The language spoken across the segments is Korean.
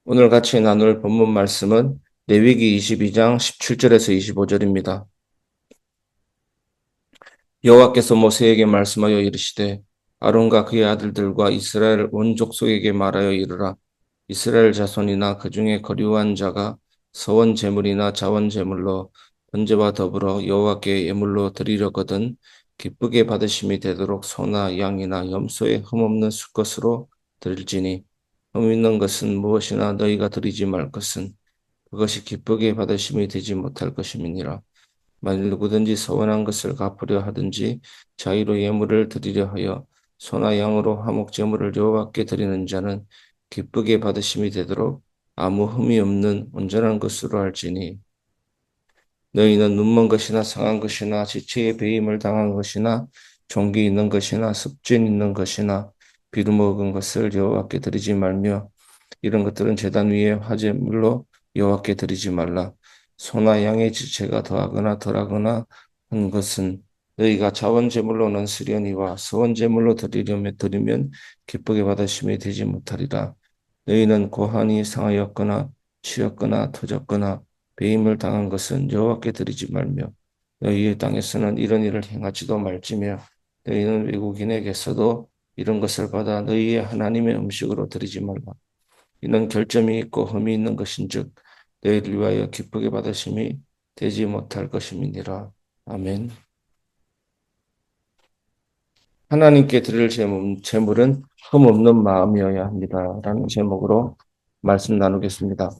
오늘 같이 나눌 본문 말씀은 레위기 22장 17절에서 25절입니다. 여호와께서 모세에게 말씀하여 이르시되 아론과 그의 아들들과 이스라엘 온 족속에게 말하여 이르라. 이스라엘 자손이나 그 중에 거류한 자가 서원 제물이나 자원 제물로 번제와 더불어 여호와께 예물로 드리려거든 기쁘게 받으심이 되도록 소나 양이나 염소의 흠없는 수것으로 드릴지니 흠 있는 것은 무엇이나 너희가 드리지 말 것은 그것이 기쁘게 받으심이 되지 못할 것임이니라. 만일 누구든지 서원한 것을 갚으려 하든지 자의로 예물을 드리려 하여 소나 양으로 화목 제물을 여호와께 드리는 자는 기쁘게 받으심이 되도록 아무 흠이 없는 온전한 것으로 할지니 너희는 눈먼 것이나 상한 것이나 지체에 배임을 당한 것이나 종기 있는 것이나 습진 있는 것이나 비루먹은 것을 여호와께 드리지 말며 이런 것들은 제단 위에 화제물로 여호와께 드리지 말라. 소나 양의 지체가 더하거나 덜하거나 한 것은 너희가 자원 제물로는 쓰려니와 서원 제물로 드리면 기쁘게 받으심이 되지 못하리라. 너희는 고환이 상하였거나 치였거나 터졌거나 배임을 당한 것은 여호와께 드리지 말며 너희의 땅에서는 이런 일을 행하지도 말지며 너희는 외국인에게서도 이런 것을 받아 너희의 하나님의 음식으로 드리지 말라. 이는 결점이 있고 흠이 있는 것인즉 너희를 위하여 기쁘게 받으심이 되지 못할 것임이니라. 아멘. 하나님께 드릴 제물은 흠 없는 마음이어야 합니다. 라는 제목으로 말씀 나누겠습니다.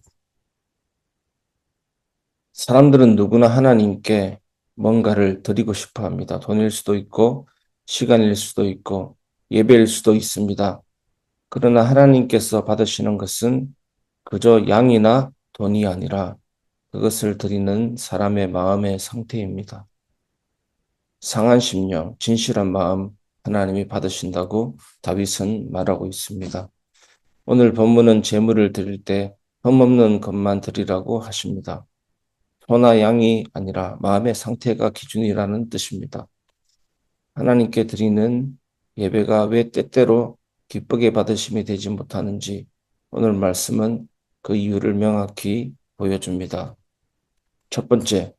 사람들은 누구나 하나님께 뭔가를 드리고 싶어 합니다. 돈일 수도 있고, 시간일 수도 있고, 예배일 수도 있습니다. 그러나 하나님께서 받으시는 것은 그저 양이나 돈이 아니라 그것을 드리는 사람의 마음의 상태입니다. 상한 심령, 진실한 마음, 하나님이 받으신다고 다윗은 말하고 있습니다. 오늘 본문은 제물을 드릴 때 흠없는 것만 드리라고 하십니다. 소나 양이 아니라 마음의 상태가 기준이라는 뜻입니다. 하나님께 드리는 예배가 왜 때때로 기쁘게 받으심이 되지 못하는지 오늘 말씀은 그 이유를 명확히 보여줍니다. 첫 번째,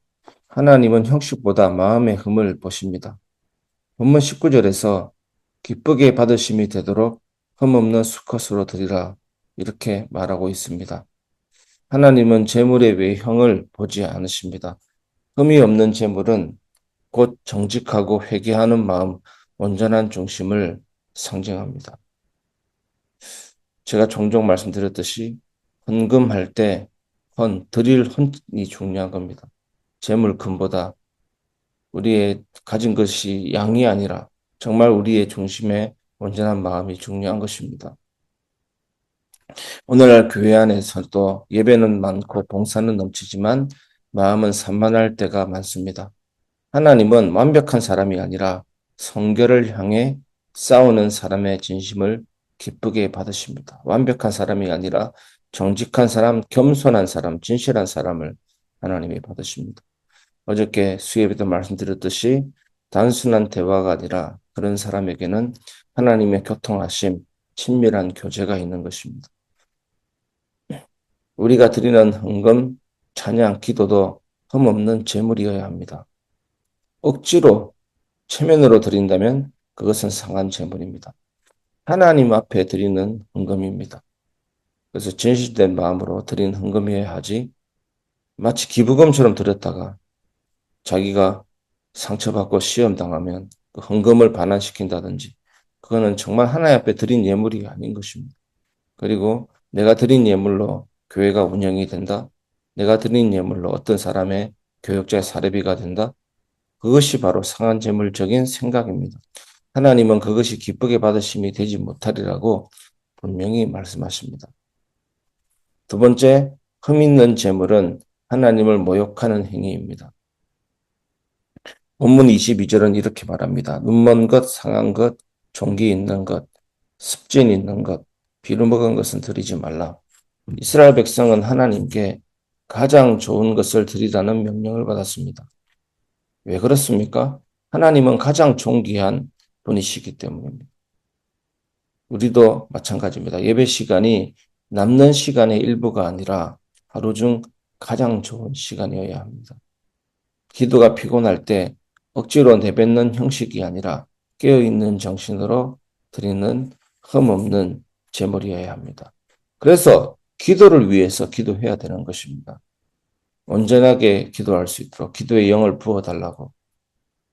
하나님은 형식보다 마음의 흠을 보십니다. 본문 19절에서 기쁘게 받으심이 되도록 흠없는 수컷으로 드리라 이렇게 말하고 있습니다. 하나님은 제물의 외형을 보지 않으십니다. 흠이 없는 제물은 곧 정직하고 회개하는 마음, 온전한 중심을 상징합니다. 제가 종종 말씀드렸듯이 헌금할 때 드릴 헌이 중요한 겁니다. 제물금보다 우리의 가진 것이 양이 아니라 정말 우리의 중심에 온전한 마음이 중요한 것입니다. 오늘날 교회 안에서도 예배는 많고 봉사는 넘치지만 마음은 산만할 때가 많습니다. 하나님은 완벽한 사람이 아니라 성결을 향해 싸우는 사람의 진심을 기쁘게 받으십니다. 완벽한 사람이 아니라 정직한 사람, 겸손한 사람, 진실한 사람을 하나님이 받으십니다. 어저께 수예에도 말씀드렸듯이 단순한 대화가 아니라 그런 사람에게는 하나님의 교통하심, 친밀한 교제가 있는 것입니다. 우리가 드리는 헌금, 찬양, 기도도 흠없는 제물이어야 합니다. 억지로 체면으로 드린다면 그것은 상한 제물입니다. 하나님 앞에 드리는 헌금입니다. 그래서 진실된 마음으로 드린 헌금이어야 하지 마치 기부금처럼 드렸다가 자기가 상처받고 시험당하면 그 헌금을 반환시킨다든지 그거는 정말 하나님 앞에 드린 예물이 아닌 것입니다. 그리고 내가 드린 예물로 교회가 운영이 된다. 내가 드린 예물로 어떤 사람의 교역자의 사례비가 된다. 그것이 바로 상한 제물적인 생각입니다. 하나님은 그것이 기쁘게 받으심이 되지 못하리라고 분명히 말씀하십니다. 두 번째, 흠 있는 제물은 하나님을 모욕하는 행위입니다. 본문 22절은 이렇게 말합니다. 눈먼 것, 상한 것, 종기 있는 것, 습진 있는 것, 비루먹은 것은 드리지 말라. 이스라엘 백성은 하나님께 가장 좋은 것을 드리라는 명령을 받았습니다. 왜 그렇습니까? 하나님은 가장 존귀한 분이시기 때문입니다. 우리도 마찬가지입니다. 예배 시간이 남는 시간의 일부가 아니라 하루 중 가장 좋은 시간이어야 합니다. 기도가 피곤할 때 억지로 내뱉는 형식이 아니라 깨어있는 정신으로 드리는 흠없는 제물이어야 합니다. 그래서 기도를 위해서 기도해야 되는 것입니다. 온전하게 기도할 수 있도록 기도의 영을 부어달라고.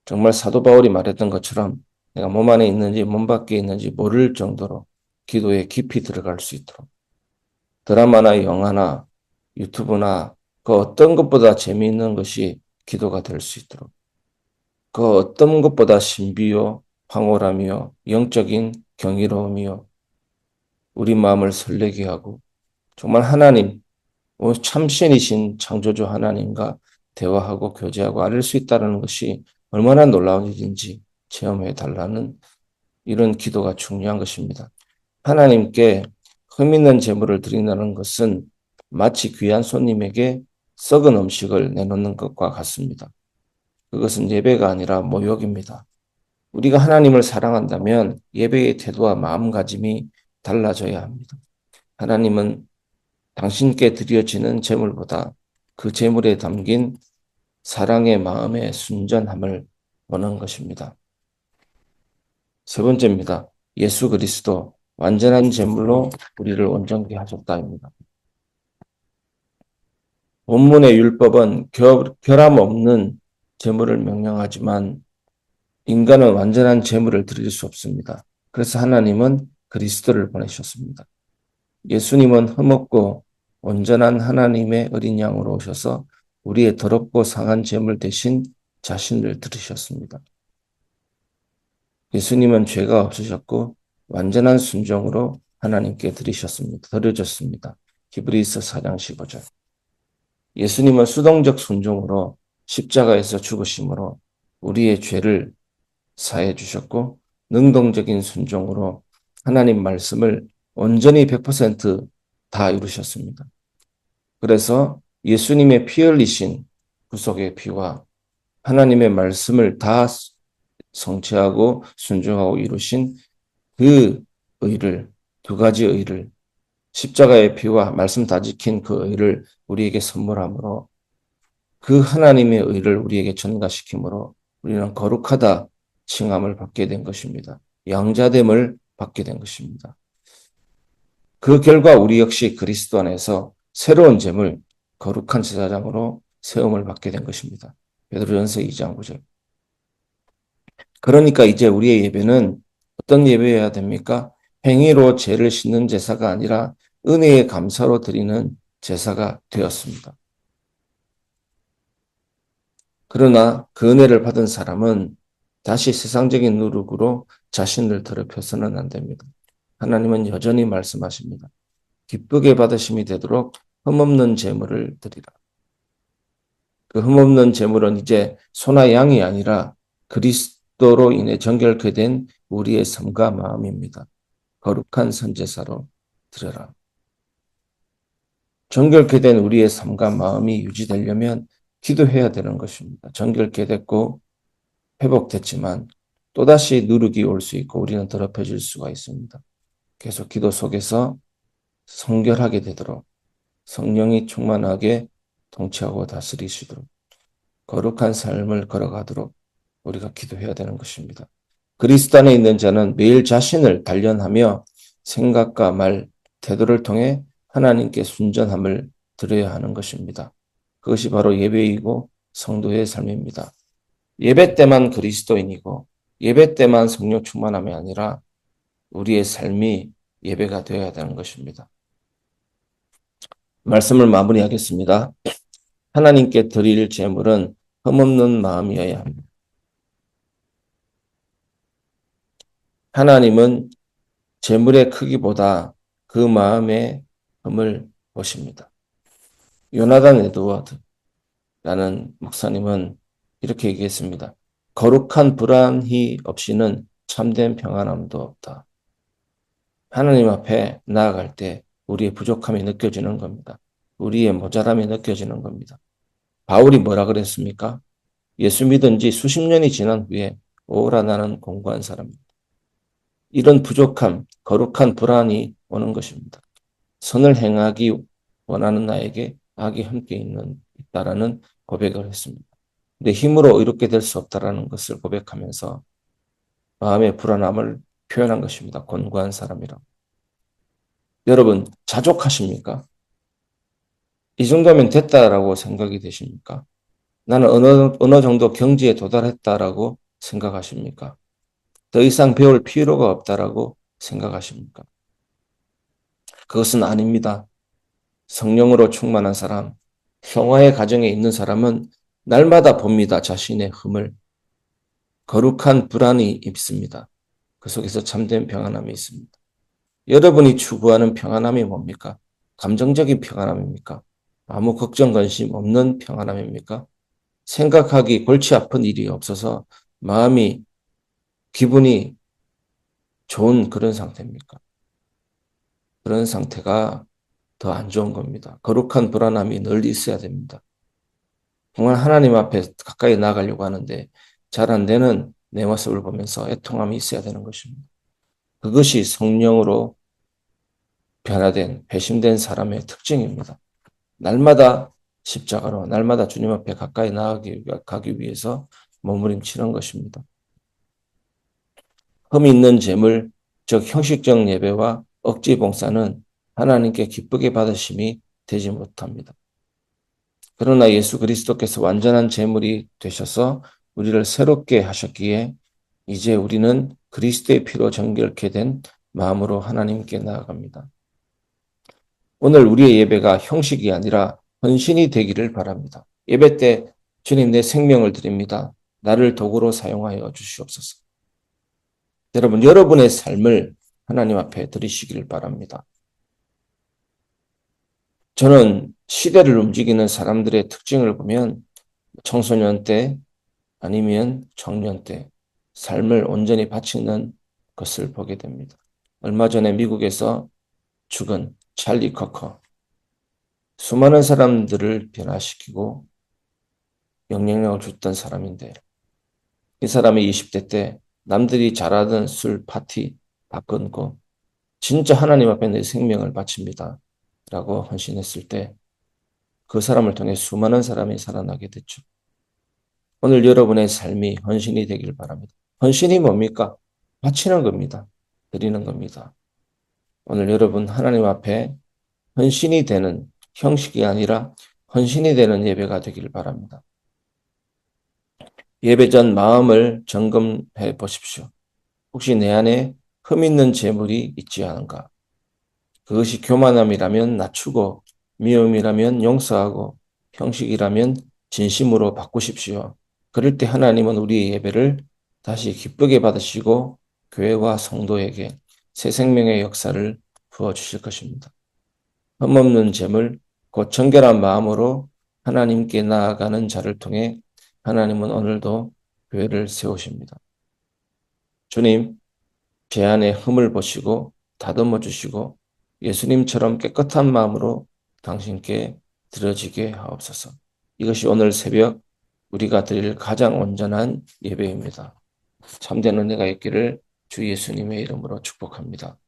정말 사도 바울이 말했던 것처럼 내가 몸 안에 있는지 몸 밖에 있는지 모를 정도로 기도에 깊이 들어갈 수 있도록 드라마나 영화나 유튜브나 그 어떤 것보다 재미있는 것이 기도가 될 수 있도록 그 어떤 것보다 신비요 황홀함이요 영적인 경이로움이요 우리 마음을 설레게 하고 정말 하나님 참신이신 창조주 하나님과 대화하고 교제하고 알릴 수 있다는 것이 얼마나 놀라운 일인지 체험해 달라는 이런 기도가 중요한 것입니다. 하나님께 흠있는 제물을 드린다는 것은 마치 귀한 손님에게 썩은 음식을 내놓는 것과 같습니다. 그것은 예배가 아니라 모욕입니다. 우리가 하나님을 사랑한다면 예배의 태도와 마음가짐이 달라져야 합니다. 하나님은 당신께 드려지는 제물보다 그 제물에 담긴 사랑의 마음의 순전함을 원하는 것입니다. 세 번째입니다. 예수 그리스도 완전한 제물로 우리를 온전케 하셨다입니다. 본문의 율법은 결함 없는 제물을 명령하지만 인간은 완전한 제물을 드릴 수 없습니다. 그래서 하나님은 그리스도를 보내셨습니다. 예수님은 흠없고 온전한 하나님의 어린 양으로 오셔서 우리의 더럽고 상한 제물 대신 자신을 들으셨습니다. 예수님은 죄가 없으셨고 완전한 순종으로 하나님께 드려졌습니다. 히브리서 4장 15절. 예수님은 수동적 순종으로 십자가에서 죽으심으로 우리의 죄를 사해 주셨고 능동적인 순종으로 하나님 말씀을 온전히 100%다 이루셨습니다. 그래서 예수님의 피 흘리신 구속의 피와 하나님의 말씀을 다 성취하고 순종하고 이루신 그 의를 두 가지 의를 십자가의 피와 말씀 다 지킨 그 의를 우리에게 선물함으로 그 하나님의 의를 우리에게 전가시키므로 우리는 거룩하다 칭함을 받게 된 것입니다. 양자됨을 받게 된 것입니다. 그 결과 우리 역시 그리스도 안에서 새로운 제물, 거룩한 제사장으로 세움을 받게 된 것입니다. 베드로전서 2장 9절. 그러니까 이제 우리의 예배는 어떤 예배여야 됩니까? 행위로 죄를 씻는 제사가 아니라 은혜의 감사로 드리는 제사가 되었습니다. 그러나 그 은혜를 받은 사람은 다시 세상적인 누룩으로 자신을 더럽혀서는 안 됩니다. 하나님은 여전히 말씀하십니다. 기쁘게 받으심이 되도록 흠없는 제물을 드리라. 그 흠없는 제물은 이제 소나 양이 아니라 그리스도로 인해 정결케 된 우리의 삶과 마음입니다. 거룩한 선제사로 드려라. 정결케 된 우리의 삶과 마음이 유지되려면 기도해야 되는 것입니다. 정결케 됐고 회복됐지만 또다시 누룩이 올 수 있고 우리는 더럽혀질 수가 있습니다. 계속 기도 속에서 성결하게 되도록 성령이 충만하게 통치하고 다스리시도록 거룩한 삶을 걸어가도록 우리가 기도해야 되는 것입니다. 그리스도 안에 있는 자는 매일 자신을 단련하며 생각과 말, 태도를 통해 하나님께 순전함을 드려야 하는 것입니다. 그것이 바로 예배이고 성도의 삶입니다. 예배 때만 그리스도인이고 예배 때만 성령 충만함이 아니라 우리의 삶이 예배가 되어야 되는 것입니다. 말씀을 마무리하겠습니다. 하나님께 드릴 제물은 흠없는 마음이어야 합니다. 하나님은 제물의 크기보다 그 마음의 흠을 보십니다. 요나단 에드워드라는 목사님은 이렇게 얘기했습니다. 거룩한 불안이 없이는 참된 평안함도 없다. 하나님 앞에 나아갈 때 우리의 부족함이 느껴지는 겁니다. 우리의 모자람이 느껴지는 겁니다. 바울이 뭐라 그랬습니까? 예수 믿은 지 수십 년이 지난 후에 오라 나는 공고한 사람입니다. 이런 부족함, 거룩한 불안이 오는 것입니다. 선을 행하기 원하는 나에게 악이 함께 있다라는 고백을 했습니다. 근데 힘으로 이렇게 될 수 없다라는 것을 고백하면서 마음의 불안함을 표현한 것입니다. 곤고한 사람이라. 여러분, 자족하십니까? 이 정도면 됐다라고 생각이 되십니까? 나는 어느 정도 경지에 도달했다라고 생각하십니까? 더 이상 배울 필요가 없다라고 생각하십니까? 그것은 아닙니다. 성령으로 충만한 사람, 성화의 가정에 있는 사람은 날마다 봅니다. 자신의 흠을. 거룩한 불안이 있습니다. 그 속에서 참된 평안함이 있습니다. 여러분이 추구하는 평안함이 뭡니까? 감정적인 평안함입니까? 아무 걱정, 관심 없는 평안함입니까? 생각하기 골치 아픈 일이 없어서 마음이, 기분이 좋은 그런 상태입니까? 그런 상태가 더 안 좋은 겁니다. 거룩한 불안함이 늘 있어야 됩니다. 정말 하나님 앞에 가까이 나가려고 하는데 잘 안 되는 내 모습을 보면서 애통함이 있어야 되는 것입니다. 그것이 성령으로 변화된, 배심된 사람의 특징입니다. 날마다 십자가로, 날마다 주님 앞에 가까이 나가기 위해서 몸부림치는 것입니다. 흠 있는 재물, 즉 형식적 예배와 억지 봉사는 하나님께 기쁘게 받으심이 되지 못합니다. 그러나 예수 그리스도께서 완전한 제물이 되셔서 우리를 새롭게 하셨기에 이제 우리는 그리스도의 피로 정결케 된 마음으로 하나님께 나아갑니다. 오늘 우리의 예배가 형식이 아니라 헌신이 되기를 바랍니다. 예배 때 주님 내 생명을 드립니다. 나를 도구로 사용하여 주시옵소서. 여러분, 여러분의 삶을 하나님 앞에 드리시기를 바랍니다. 저는 시대를 움직이는 사람들의 특징을 보면 청소년 때 아니면 청년 때 삶을 온전히 바치는 것을 보게 됩니다. 얼마 전에 미국에서 죽은 찰리 커커, 수많은 사람들을 변화시키고 영향력을 줬던 사람인데 이 사람이 20대 때 남들이 잘하던 술 파티 다 끊고 진짜 하나님 앞에 내 생명을 바칩니다 라고 헌신했을 때 그 사람을 통해 수많은 사람이 살아나게 됐죠. 오늘 여러분의 삶이 헌신이 되길 바랍니다. 헌신이 뭡니까? 바치는 겁니다. 드리는 겁니다. 오늘 여러분 하나님 앞에 헌신이 되는 형식이 아니라 헌신이 되는 예배가 되길 바랍니다. 예배 전 마음을 점검해 보십시오. 혹시 내 안에 흠 있는 재물이 있지 않은가? 그것이 교만함이라면 낮추고 미움이라면 용서하고 형식이라면 진심으로 바꾸십시오. 그럴 때 하나님은 우리의 예배를 다시 기쁘게 받으시고 교회와 성도에게 새 생명의 역사를 부어주실 것입니다. 흠없는 재물, 곧 정결한 마음으로 하나님께 나아가는 자를 통해 하나님은 오늘도 교회를 세우십니다. 주님, 제 안에 흠을 보시고 다듬어 주시고 예수님처럼 깨끗한 마음으로 당신께 드려지게 하옵소서. 이것이 오늘 새벽 우리가 드릴 가장 온전한 예배입니다. 참된 은혜가 있기를 주 예수님의 이름으로 축복합니다.